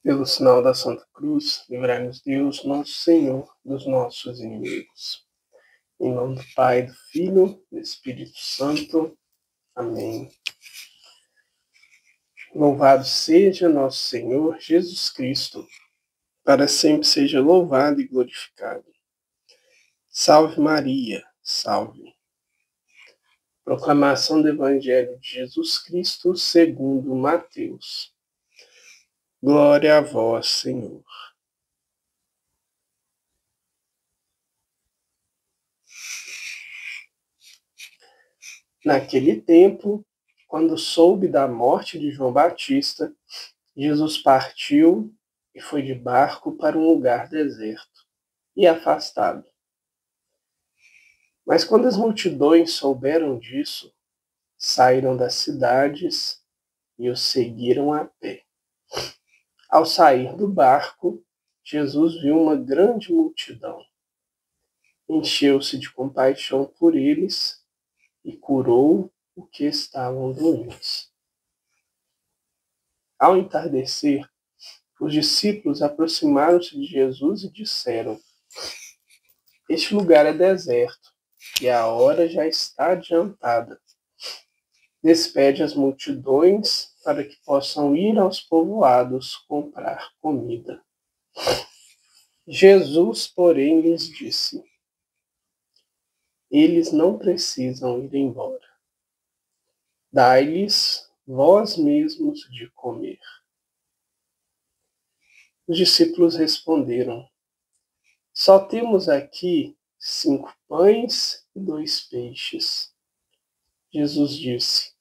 Pelo sinal da Santa Cruz, livrai-nos Deus, nosso Senhor, dos nossos inimigos. Em nome do Pai, do Filho e do Espírito Santo. Amém. Louvado seja nosso Senhor Jesus Cristo, para sempre seja louvado e glorificado. Salve Maria, salve. Proclamação do Evangelho de Jesus Cristo segundo Mateus. Glória a vós, Senhor. Naquele tempo, quando soube da morte de João Batista, Jesus partiu e foi de barco para um lugar deserto e afastado. Mas quando as multidões souberam disso, saíram das cidades e o seguiram a pé. Ao sair do barco, Jesus viu uma grande multidão. Encheu-se de compaixão por eles e curou o que estavam doentes. Ao entardecer, os discípulos aproximaram-se de Jesus e disseram: Este lugar é deserto e a hora já está adiantada. Despede as multidões para que possam ir aos povoados comprar comida. Jesus, porém, lhes disse: Eles não precisam ir embora. Dai-lhes vós mesmos de comer. Os discípulos responderam: Só temos aqui 5 pães e 2 peixes. Jesus disse: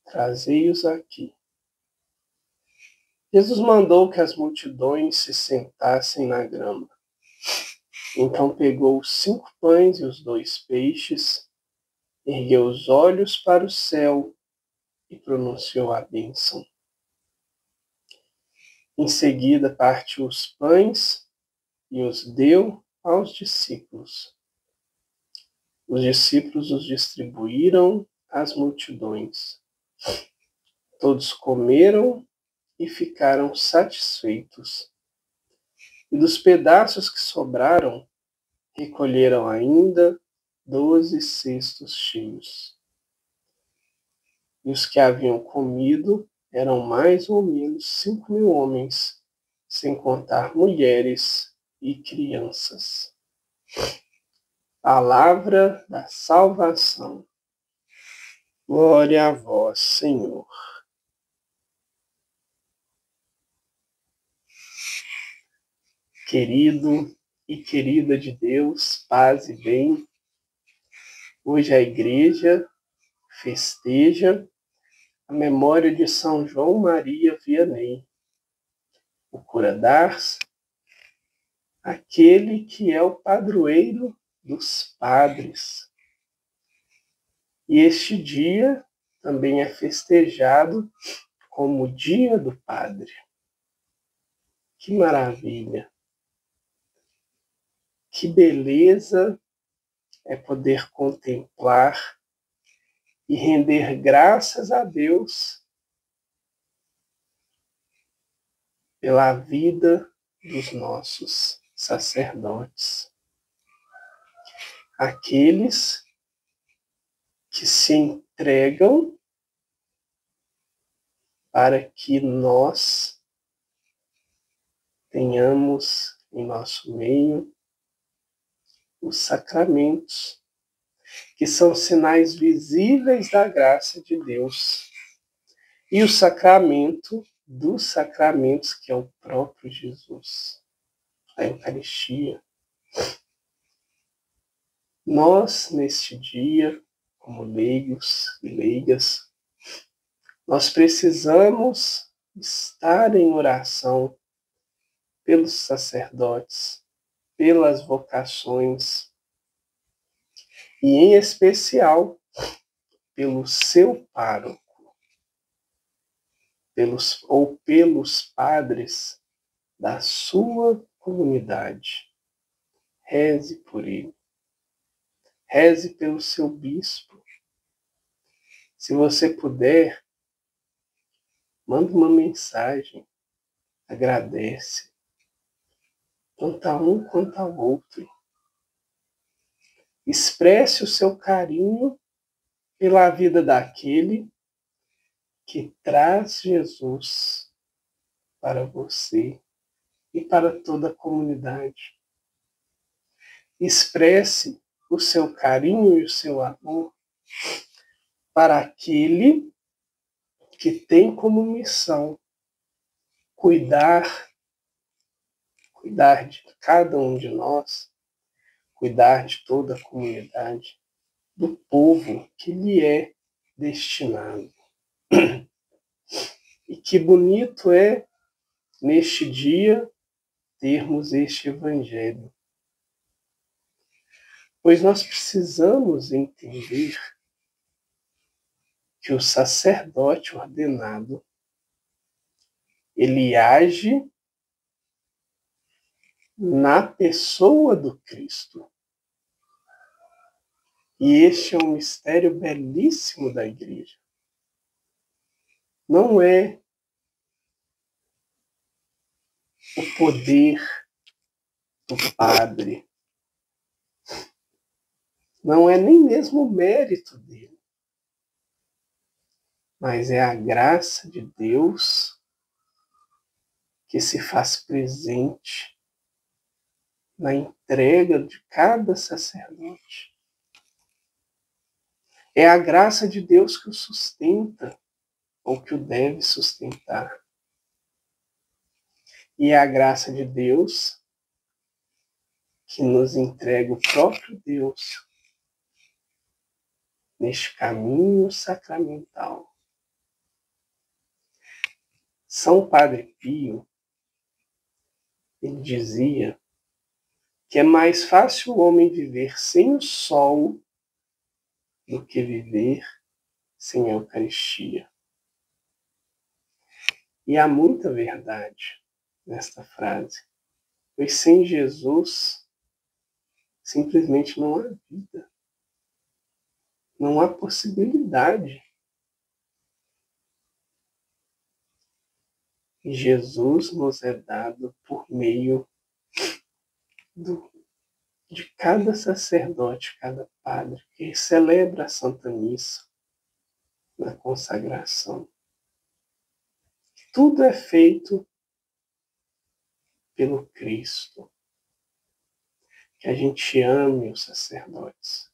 Trazei-os aqui. Jesus mandou que as multidões se sentassem na grama. Então pegou os 5 pães e os 2 peixes, ergueu os olhos para o céu e pronunciou a bênção. Em seguida partiu os pães e os deu aos discípulos. Os discípulos os distribuíram às multidões. Todos comeram e ficaram satisfeitos. E dos pedaços que sobraram, recolheram ainda 12 cestos cheios. E os que haviam comido eram mais ou menos 5.000 homens, sem contar mulheres e crianças. Palavra da salvação. Glória a vós, Senhor. Querido e querida de Deus, paz e bem. Hoje a igreja festeja a memória de São João Maria Vianney, o cura d'Ars, aquele que é o padroeiro dos padres. E este dia também é festejado como o Dia do Padre. Que maravilha! Que beleza é poder contemplar e render graças a Deus pela vida dos nossos sacerdotes. Aqueles que se entregam para que nós tenhamos em nosso meio os sacramentos, que são sinais visíveis da graça de Deus. E o sacramento dos sacramentos, que é o próprio Jesus, a Eucaristia. Nós, neste dia, como leigos e leigas, nós precisamos estar em oração pelos sacerdotes, pelas vocações, e em especial pelo seu pároco, pelos padres da sua comunidade. Reze por ele. Reze pelo seu bispo. Se você puder, manda uma mensagem, agradece, tanto a um quanto ao outro. Expresse o seu carinho pela vida daquele que traz Jesus para você e para toda a comunidade. Expresse o seu carinho e o seu amor para aquele que tem como missão cuidar de cada um de nós, cuidar de toda a comunidade, do povo que lhe é destinado. E que bonito é, neste dia, termos este evangelho. Pois nós precisamos entender que o sacerdote ordenado, ele age na pessoa do Cristo. E este é um mistério belíssimo da igreja. Não é o poder do padre, não é nem mesmo o mérito dele, mas é a graça de Deus que se faz presente na entrega de cada sacerdote. É a graça de Deus que o sustenta, ou que o deve sustentar. E é a graça de Deus que nos entrega o próprio Deus neste caminho sacramental. São Padre Pio, ele dizia que é mais fácil o homem viver sem o sol do que viver sem a Eucaristia. E há muita verdade nesta frase, pois sem Jesus simplesmente não há vida, não há possibilidade. E Jesus nos é dado por meio de cada sacerdote, cada padre, que celebra a Santa Missa na consagração. Tudo é feito pelo Cristo. Que a gente ame os sacerdotes.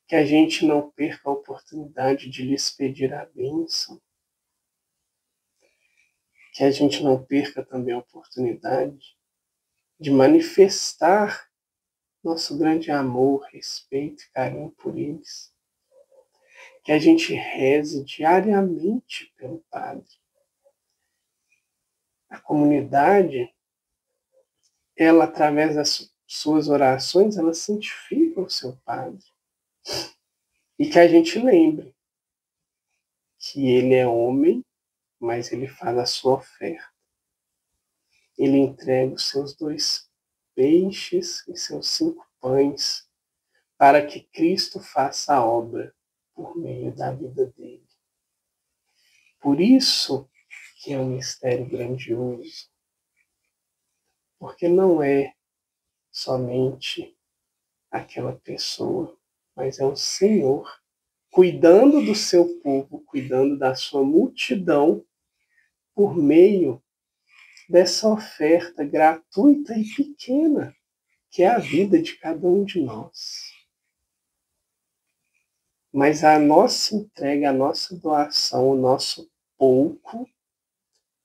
Que a gente não perca a oportunidade de lhes pedir a bênção. Que a gente não perca também a oportunidade de manifestar nosso grande amor, respeito e carinho por eles. Que a gente reze diariamente pelo Padre. A comunidade, ela, através das suas orações, ela santifica o seu Padre. E que a gente lembre que ele é homem, mas ele faz a sua oferta. Ele entrega os seus 2 peixes e seus 5 pães para que Cristo faça a obra por meio da vida dele. Por isso que é um mistério grandioso, porque não é somente aquela pessoa, mas é o Senhor cuidando do seu povo, cuidando da sua multidão, por meio dessa oferta gratuita e pequena, que é a vida de cada um de nós. Mas a nossa entrega, a nossa doação, o nosso pouco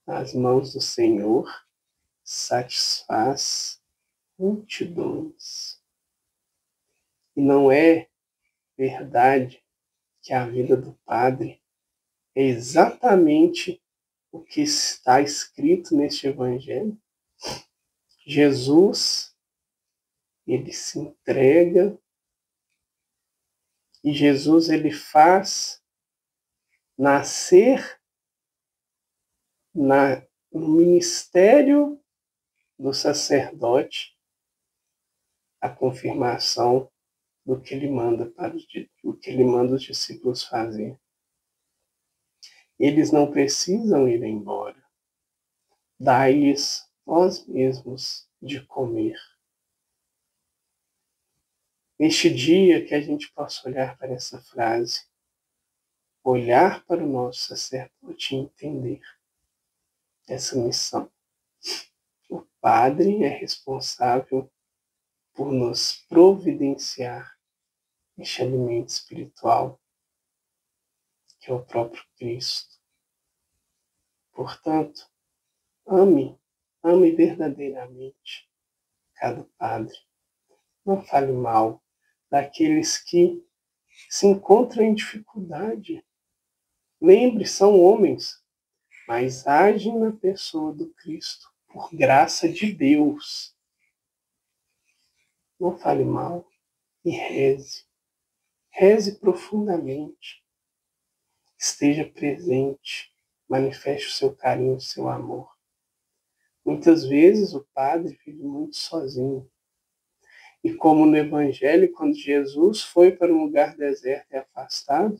nas mãos do Senhor satisfaz multidões. E não é verdade que a vida do Padre é exatamente o que está escrito neste Evangelho? Jesus, ele se entrega e Jesus, ele faz nascer no ministério do sacerdote a confirmação do que ele manda os discípulos fazer. Eles não precisam ir embora. dai-lhes vós mesmos de comer. Neste dia que a gente possa olhar para essa frase, olhar para o nosso sacerdote e entender essa missão. O Padre é responsável por nos providenciar este alimento espiritual, que é o próprio Cristo. Portanto, ame verdadeiramente cada padre. Não fale mal daqueles que se encontram em dificuldade. Lembre, são homens, mas agem na pessoa do Cristo, por graça de Deus. Não fale mal e reze. Reze profundamente. Esteja presente. Manifeste o seu carinho, o seu amor. Muitas vezes o padre vive muito sozinho. E como no Evangelho, quando Jesus foi para um lugar deserto e afastado,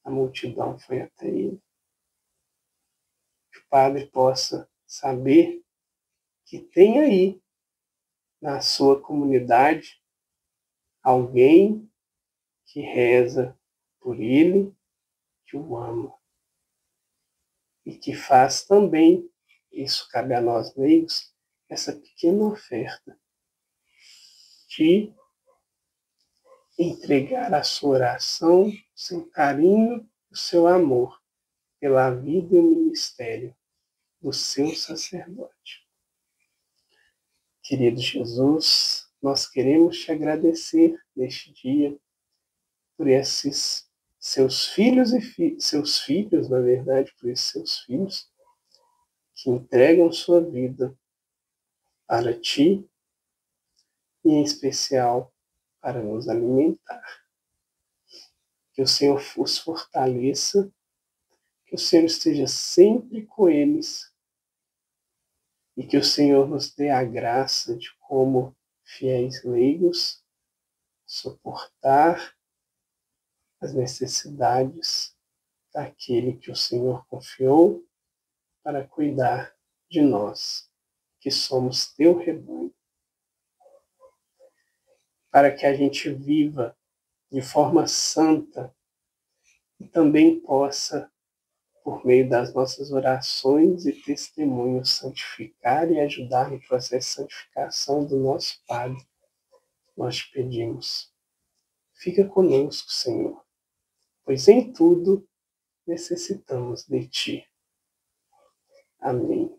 a multidão foi até ele. Que o padre possa saber que tem aí, na sua comunidade, alguém que reza por ele, que o ama. E que faz também, isso cabe a nós leigos, essa pequena oferta de entregar a sua oração, seu carinho, o seu amor pela vida e o ministério do seu sacerdote. Querido Jesus, nós queremos te agradecer neste dia por esses seus filhos e seus filhos, na verdade, por esses seus filhos que entregam sua vida para ti e, em especial, para nos alimentar. Que o Senhor os fortaleça, que o Senhor esteja sempre com eles e que o Senhor nos dê a graça de, como fiéis leigos, suportar as necessidades daquele que o Senhor confiou para cuidar de nós, que somos teu rebanho. Para que a gente viva de forma santa e também possa, por meio das nossas orações e testemunhos, santificar e ajudar no processo de santificação do nosso Padre. Nós te pedimos, fica conosco, Senhor, pois em tudo necessitamos de Ti. Amém.